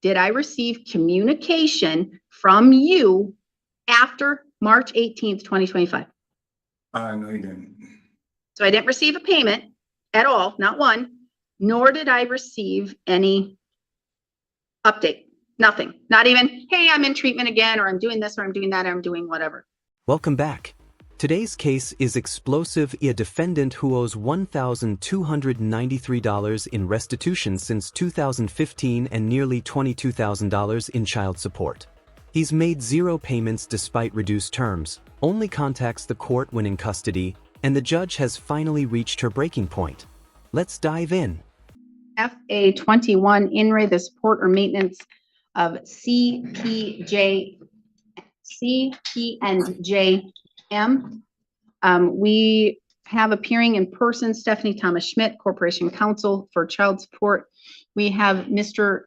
did I receive communication from you after March 18th, 2025? No, you didn't. So I didn't receive a payment at all, not one, nor did I receive any update. Nothing. Not even, hey, I'm in treatment again, or I'm doing this, or I'm doing that, or I'm doing whatever. Welcome back. Today's case is explosive. A defendant who owes $1,293 in restitution since 2015 and nearly $22,000 in child support. He's made 0 payments despite reduced terms, only contacts the court when in custody, and the judge has finally reached her breaking point. Let's dive in. FA 21, in re the support or maintenance of CP&JM. We have appearing in person Stephanie Thomas Schmidt, Corporation Counsel for Child Support. We have Mr.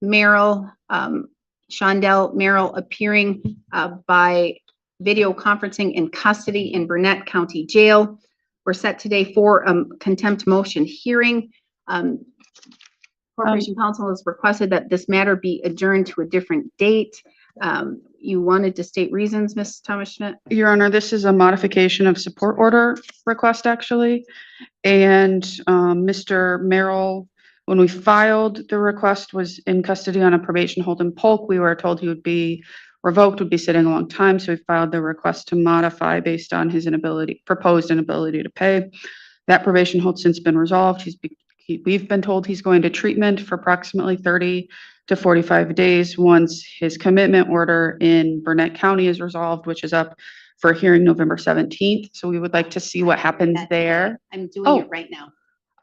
Merrill, Shondell Merrill, appearing by video conferencing in custody in Burnett County Jail. We're set today for a contempt motion hearing. Corporation Counsel has requested that this matter be adjourned to a different date. You wanted to state reasons, Ms. Thomas Schmidt? Your Honor, this is a modification of support order request, actually. And Mr. Merrill, when we filed the request, was in custody on a probation hold in Polk. We were told he would be revoked, would be sitting a long time. So we filed the request to modify based on his proposed inability to pay. That probation hold since been resolved. We've been told he's going to treatment for approximately 30 to 45 days once his commitment order in Burnett County is resolved, which is up for hearing November 17th. So we would like to see what happens there. I'm doing it right now.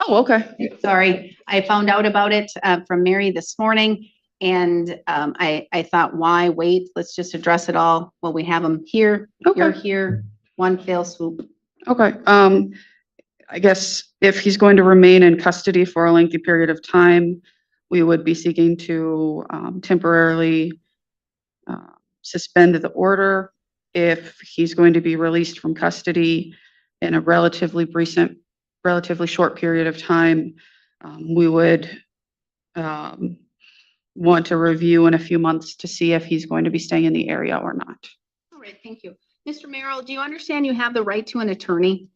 Oh, okay. Sorry, I found out about it from Mary this morning, and I thought, why wait? Let's just address it all. Well, we have them here. Okay. You're here. One fell swoop. Okay. I guess if he's going to remain in custody for a lengthy period of time, we would be seeking to temporarily suspend the order. If he's going to be released from custody in a relatively short period of time, we would want to review in a few months to see if he's going to be staying in the area or not. All right, thank you. Mr. Merrill, do you understand you have the right to an attorney?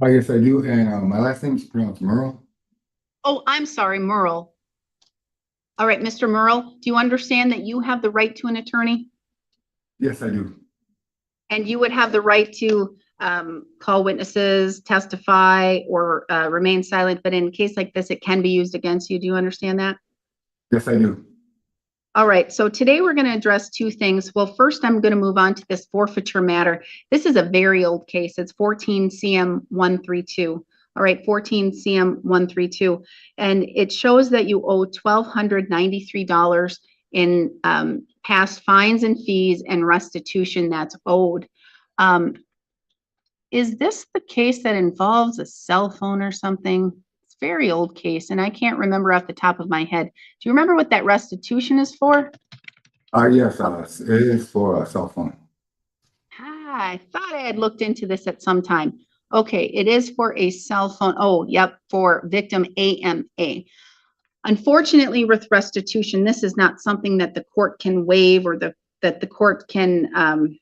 Yes, I do. And my last name is pronounced Merle. Oh, I'm sorry, Merle. All right, Mr. Merle, do you understand that you have the right to an attorney? Yes, I do. And you would have the right to call witnesses, testify, or remain silent, but in a case like this, it can be used against you. Do you understand that? Yes, I do. All right, so today we're going to address 2 things. Well, first, I'm going to move on to this forfeiture matter. This is a very old case. It's 14 CM 132. All right, 14 CM 132. And it shows that you owe $1,293 in past fines and fees and restitution that's owed. Is this the case that involves a cell phone or something? Very old case, and I can't remember off the top of my head. Do you remember what that restitution is for? Yes, it is for a cell phone. I thought I had looked into this at some time. Okay, it is for a cell phone. Oh, yep, for victim AMA. Unfortunately, with restitution, this is not something that the court can waive or that the court can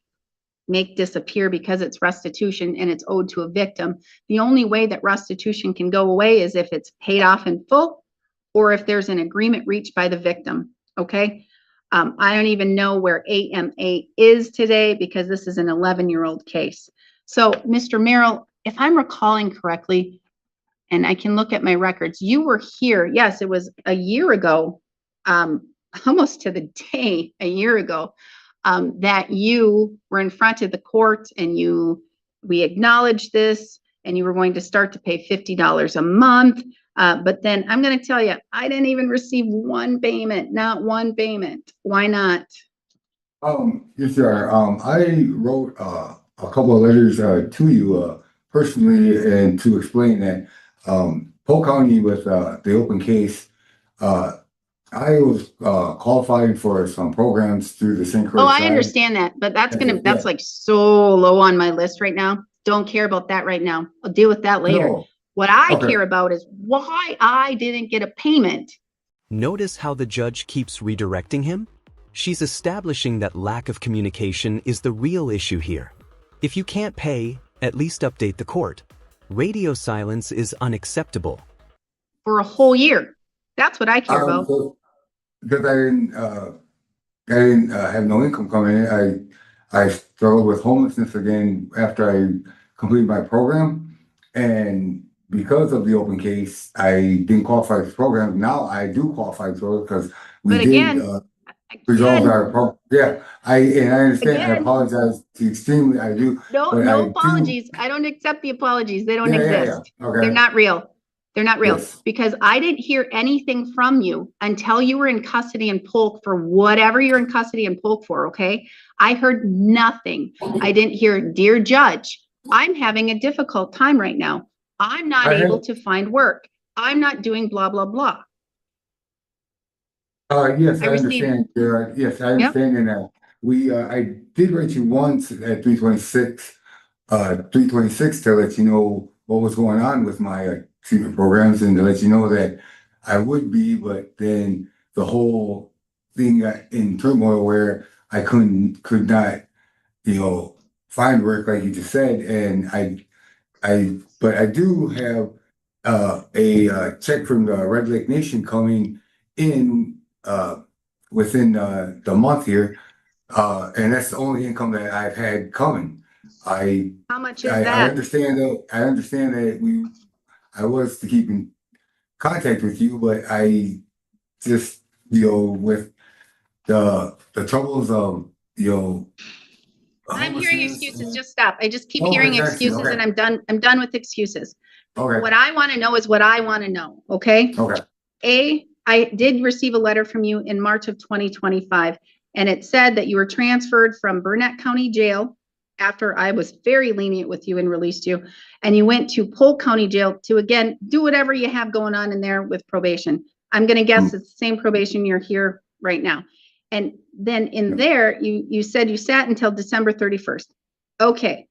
make disappear because it's restitution and it's owed to a victim. The only way that restitution can go away is if it's paid off in full or if there's an agreement reached by the victim. Okay. I don't even know where AMA is today because this is an 11-year-old case. So, Mr. Merrill, if I'm recalling correctly, and I can look at my records, you were here. Yes, it was a year ago, almost to the day, a year ago, that you were in front of the court and we acknowledged this and you were going to start to pay $50 a month. But then I'm going to tell you, I didn't even receive one payment, not one payment. Why not? Yes, sir. I wrote a couple of letters to you personally and to explain that Polk County with the open case, I was qualifying for some programs through the St. Croix. Oh, I understand that, but that's like so low on my list right now. Don't care about that right now. I'll deal with that later. No. What I care about is why I didn't get a payment Notice how the judge keeps redirecting him? She's establishing that lack of communication is the real issue here. If you can't pay, at least update the court. Radio silence is unacceptable. For a whole year. That's what I care about. Because I didn't have no income coming in. I struggled with homelessness again after I completed my program, and because of the open case, I didn't qualify for the program. Now I do qualify for it because we But did again, resolve our problem. Yeah, I understand. I Again. apologize to extremely. I do. no, but I no do- apologies. I don't accept the apologies. They don't Yeah, exist. Okay. They're not real. They're not real. Yes. Because I didn't hear anything from you until you were in custody in Polk for whatever you're in custody in Polk for, okay? I heard nothing. I didn't hear, dear judge, I'm having a difficult time right now. I'm not I able have- to find work. I'm not doing blah, blah, blah. Yes, I I received- understand. Yes, I understand in that. I did write you once at 326, 326 to let you know what was going on with my treatment programs and to let you know that I would be, but then the whole thing got in turmoil where I could not, find work like you just said. And but I do have a check from the Red Lake Nation coming in within the month here, and that's the only income that I've had coming. How much is I that? understand that. I understand that I was to keep in contact with you, but I just with the troubles of I'm hearing homelessness excuses. and- Just stop. I just keep Okay, hearing thank you. excuses Okay. and I'm done. I'm done with excuses. Okay. What I want to know is what I want to know, okay? Okay. I did receive a letter from you in March of 2025, and it said that you were transferred from Burnett County Jail after I was very lenient with you and released you, and you went to Polk County Jail to, again, do whatever you have going on in there with probation. I'm going to guess it's the same probation you're here right now. And then in there, you said you sat until December 31st. Okay.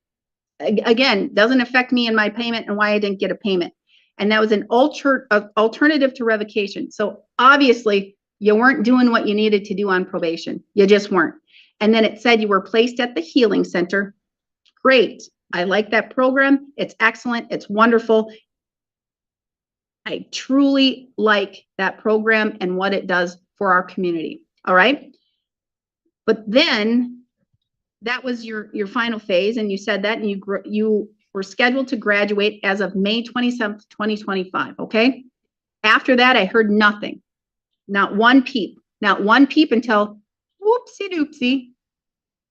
Again, doesn't affect me and my payment and why I didn't get a payment. And that was an alternative to revocation. So obviously you weren't doing what you needed to do on probation. You just weren't. And then it said you were placed at the healing center. Great. I like that program. It's excellent. It's wonderful. I truly like that program and what it does for our community. All right. But then that was your final phase, and you said that, and you were scheduled to graduate as of May 27th, 2025, okay? After that, I heard nothing. Not one peep until whoopsie doopsie,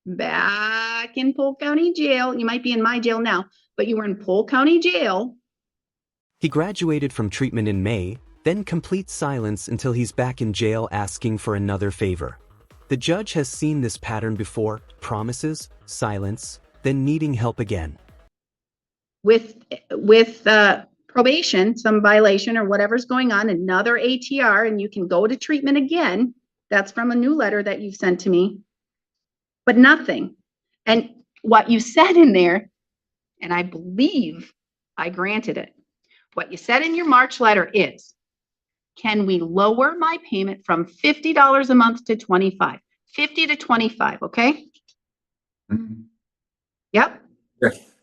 back in Polk County Jail. You might be in my jail now, but you were in Polk County Jail. He graduated from treatment in May, then complete silence until he's back in jail asking for another favor. The judge has seen this pattern before: promises, silence, then needing help again. With probation, some violation or whatever's going on, another ATR, and you can go to treatment again. That's from a new letter that you've sent to me, but nothing. And what you said in there, and I believe I granted it, what you said in your March letter is, can we lower my payment from $50 a month to $25? 50 to 25, okay? Mhm. Yep.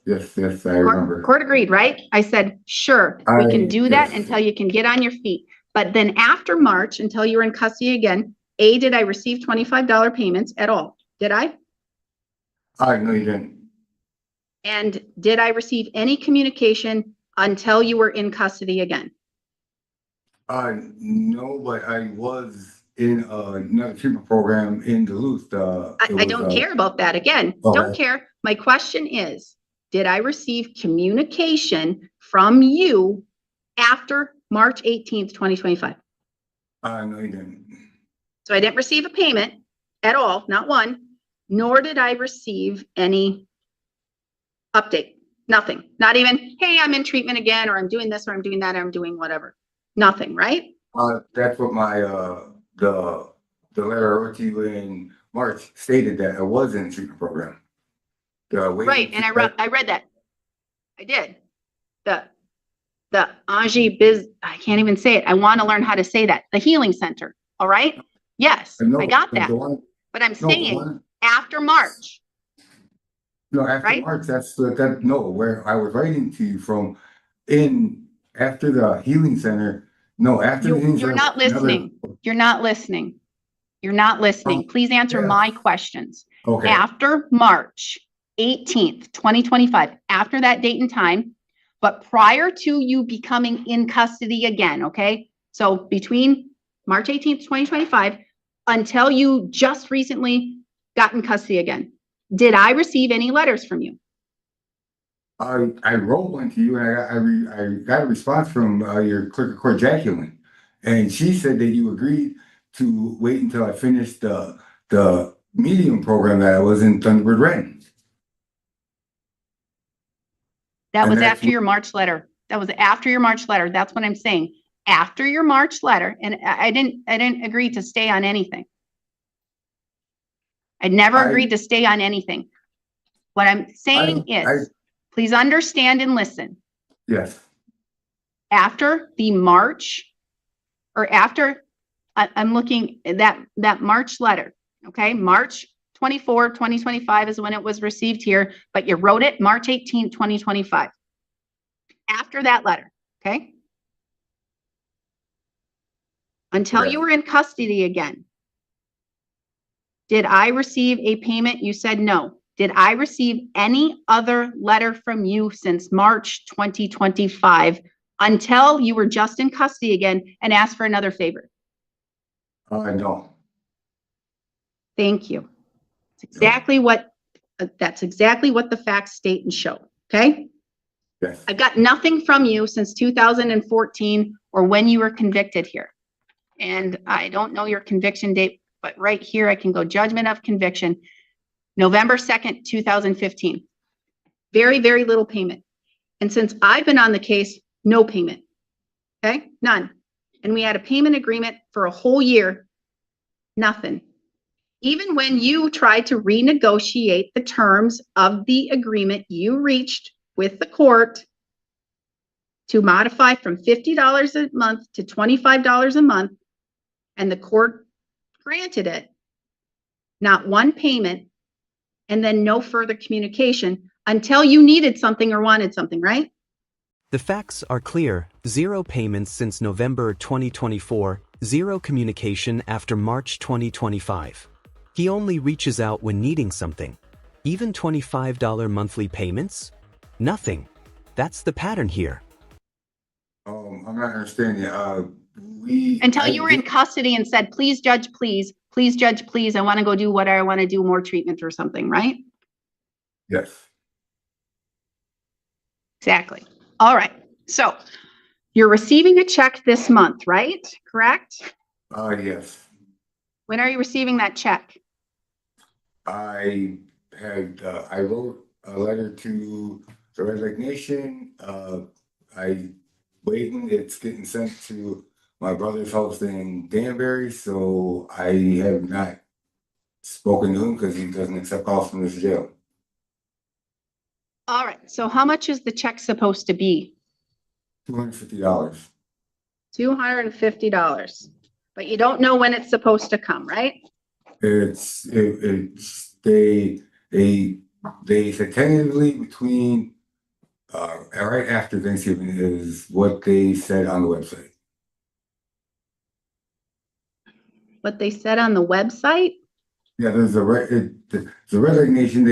Yes, I remember. Court agreed, right? I said, sure, we can do that Yes. until you can get on your feet. But then after March, until you're in custody again, did I receive $25 payments at all? Did I? No, you didn't. And did I receive any communication until you were in custody again? No, but I was in another treatment program in Duluth. I don't care about that. Again, don't care. My question is, did I receive communication from you after March 18th, 2025? No, you didn't. So I didn't receive a payment at all, not one, nor did I receive any update. Nothing. Not even, hey, I'm in treatment again, or I'm doing this, or I'm doing that, or I'm doing whatever. Nothing, right? That's what my the letter I wrote to you in March stated, that I was in a treatment program. Right, and I read that. I did. the I can't even say it. I want to learn how to say that. The healing center. All right. Yes, No, I got the that. one, But I'm no, the saying one, after March, no, after right? March, no, where I was writing to you from after the healing center. No, after the healing You're center. not listening. You're not listening. You're not listening. Please answer yeah. my questions. Okay. After March 18th, 2025, after that date and time, but prior to you becoming in custody again, okay? So between March 18th, 2025, until you just recently got in custody again, did I receive any letters from you? I wrote one to you, and I got a response from your clerk of court, Jacqueline, and she said that you agreed to wait until I finished the medium program that I was in Thunderbird Ren. That And was that's after your March letter. That was after your March letter. That's what I'm saying. After your March letter, and I didn't agree to stay on anything. I never agreed to stay on anything. What I'm saying is, please understand and listen. Yes. After the March, or after, I'm looking at that March letter, okay? March 24, 2025 is when it was received here, but you wrote it March 18, 2025. After that letter, okay? Until you were in custody again, did I receive a payment? You said no. Did I receive any other letter from you since March 2025 until you were just in custody again and asked for another favor? No. Thank you. That's exactly what the facts state and show. Okay. Yes. I've got nothing from you since 2014 or when you were convicted here. And I don't know your conviction date, but right here I can go judgment of conviction, November 2nd, 2015. Very, very little payment. And since I've been on the case, no payment. Okay, none. And we had a payment agreement for a whole year, nothing. Even when you tried to renegotiate the terms of the agreement you reached with the court to modify from $50 a month to $25 a month, and the court granted it, not one payment, and then no further communication until you needed something or wanted something, right? The facts are clear: 0 payments since November 2024, 0 communication after March 2025. He only reaches out when needing something. Even $25 monthly payments? Nothing. That's the pattern here. I'm not understanding. Until you were in custody and said, please judge, please, please judge, please, I want to go do what I want to do, more treatment or something, right? Yes. Exactly. All right. So you're receiving a check this month, right? Correct? Yes. When are you receiving that check? I wrote a letter to the resignation. I waiting. It's getting sent to my brother's house in Danbury, so I have not spoken to him because he doesn't accept calls from this jail. All right. So how much is the check supposed to be? $250. $250. But you don't know when it's supposed to come, right? They said tentatively between right after Thanksgiving is what they said on the website. What they said on the website? Yeah, there's the resignation.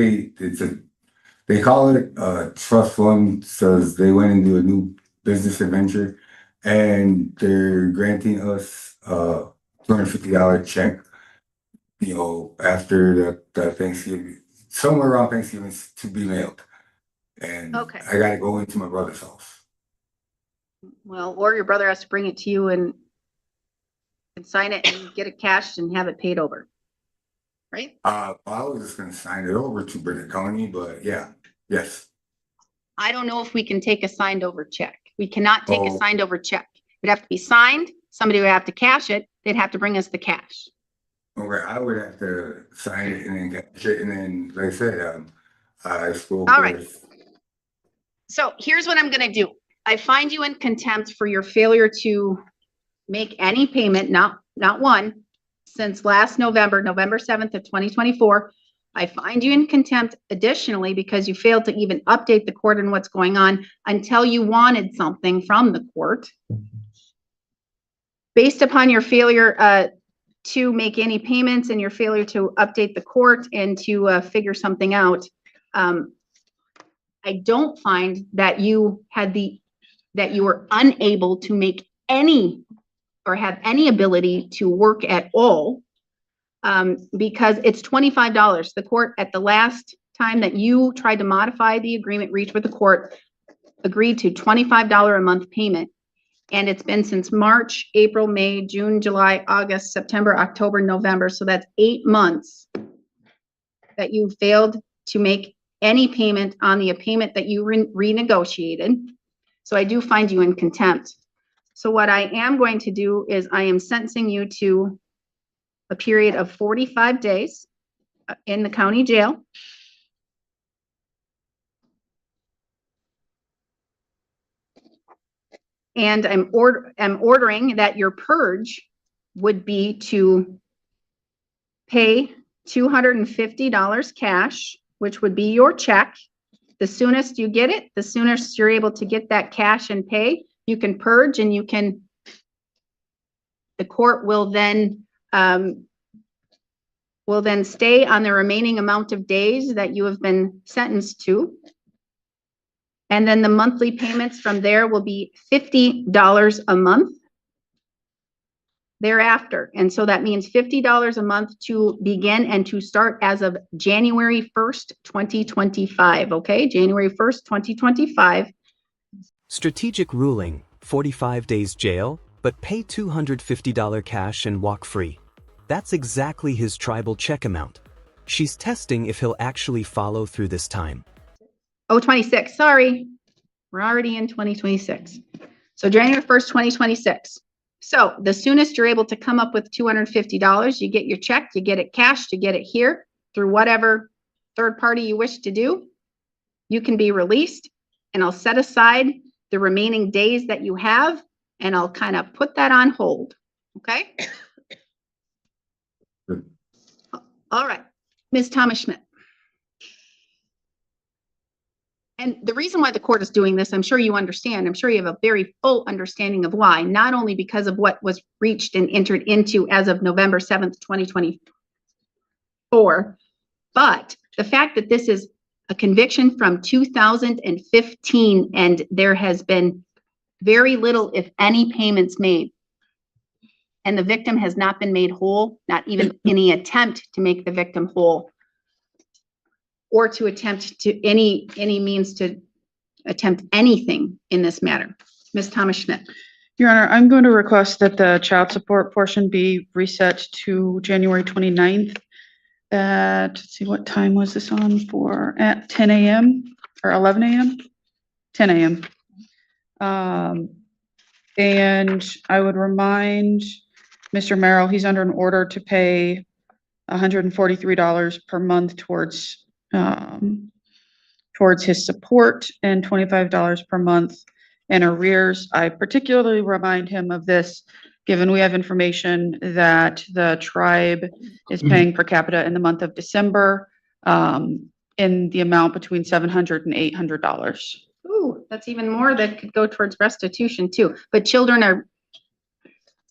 They call it trust fund, says they went into a new business adventure, and they're granting us $250 check. You know, after the Thanksgiving, somewhere around Thanksgiving, to be mailed, and Okay. I got to go into my brother's house. Well, or your brother has to bring it to you and sign it and get it cashed and have it paid over. Right? I was just gonna sign it over to Bridget County, but yeah, yes. I don't know if we can take a signed over check. We cannot take a Oh. signed over check. It'd have to be signed. Somebody would have to cash it. They'd have to bring us the cash. Okay, I would have to sign it and then get it, and then, like I said, I spoke All right. with. So here's what I'm going to do. I find you in contempt for your failure to make any payment, not one, since last November 7th of 2024. I find you in contempt additionally because you failed to even update the court on what's going on until you wanted something from the court. Based upon your failure to make any payments and your failure to update the court and to figure something out, I don't find that you were unable to make any or have any ability to work at all, because it's $25. The court, at the last time that you tried to modify the agreement reached with the court, agreed to $25 a month payment. And it's been since March, April, May, June, July, August, September, October, November. So that's 8 months that you failed to make any payment on the payment that you renegotiated. So I do find you in contempt. So what I am going to do is I am sentencing you to a period of 45 days in the county jail. And I'm ordering that your purge would be to pay $250 cash, which would be your check. The soonest you get it, the soonest you're able to get that cash and pay, you can purge, and the court will then stay on the remaining amount of days that you have been sentenced to. And then the monthly payments from there will be $50 a month thereafter. And so that means $50 a month to begin and to start as of January 1st, 2025. Okay, January 1st, 2025. Strategic ruling, 45 days jail, but pay $250 cash and walk free. That's exactly his tribal check amount. She's testing if he'll actually follow through this time. Oh, 26, sorry. We're already in 2026. So January 1st, 2026. So the soonest you're able to come up with $250, you get your check, you get it cashed, you get it here through whatever third party you wish to do, you can be released, and I'll set aside the remaining days that you have, and I'll kind of put that on hold. Okay? All right, Ms. Thomas Schmidt. And the reason why the court is doing this, I'm sure you understand, I'm sure you have a very full understanding of why, not only because of what was reached and entered into as of November 7th, 2024, but the fact that this is a conviction from 2015 and there has been very little, if any, payments made. And the victim has not been made whole, not even any attempt to make the victim whole, or to attempt to any means to attempt anything in this matter. Ms. Thomas Schmidt. Your Honor, I'm going to request that the child support portion be reset to January 29th at, let's see, what time was this on for? At 10 a.m. or 11 a.m.? 10 a.m. And I would remind Mr. Merrill, he's under an order to pay $143 per month towards his support and $25 per month in arrears. I particularly remind him of this, given we have information that the tribe is paying per capita in the month of December in the amount between $700 and $800. Ooh, that's even more that could go towards restitution too. But children are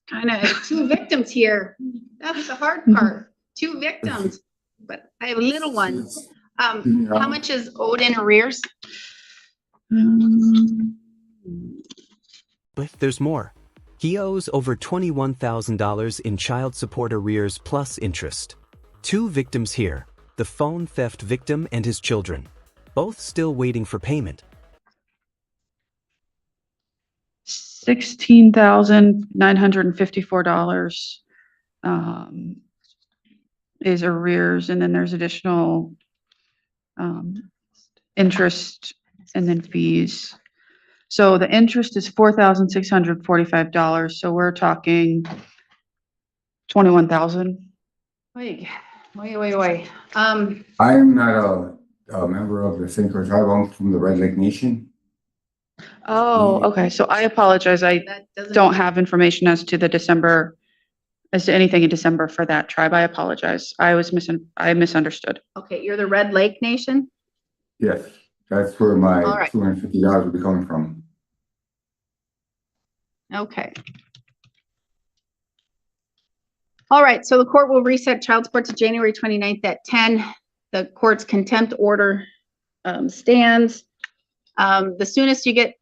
kind of two victims here. That's the hard part. Two victims, but I have little ones. How much is owed in arrears? But there's more. He owes over $21,000 in child support arrears plus interest. Two victims here, the phone theft victim and his children, both still waiting for payment. $16,954 is arrears, and then there's additional interest and then fees. So the interest is $4,645. So we're talking $21,000. Wait. I'm not a member of the St. Croix tribe. I'm from the Red Lake Nation. Oh, okay. So I apologize. I That doesn't. don't have information as to anything in December for that tribe. I apologize. I misunderstood. Okay, you're the Red Lake Nation? Yes, that's where my All right. $250 will be coming from. Okay. All right, so the court will reset child support to January 29th at 10. The court's contempt order stands. The soonest you get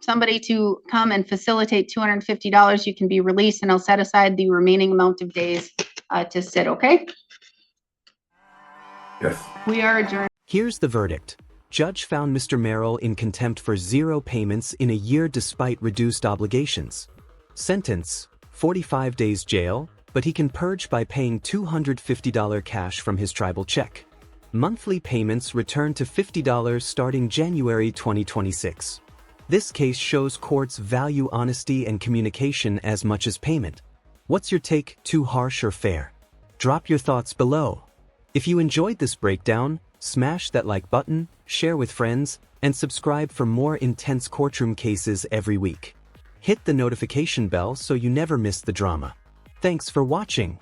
somebody to come and facilitate $250, you can be released, and I'll set aside the remaining amount of days to sit, okay? Yes. We are adjourned. Here's the verdict. Judge found Mr. Merrill in contempt for 0 payments in a year despite reduced obligations. Sentence: 45 days jail, but he can purge by paying $250 cash from his tribal check. Monthly payments return to $50 starting January 2026. This case shows courts value honesty and communication as much as payment. What's your take? Too harsh or fair? Drop your thoughts below. If you enjoyed this breakdown, smash that like button, share with friends, and subscribe for more intense courtroom cases every week. Hit the notification bell so you never miss the drama. Thanks for watching.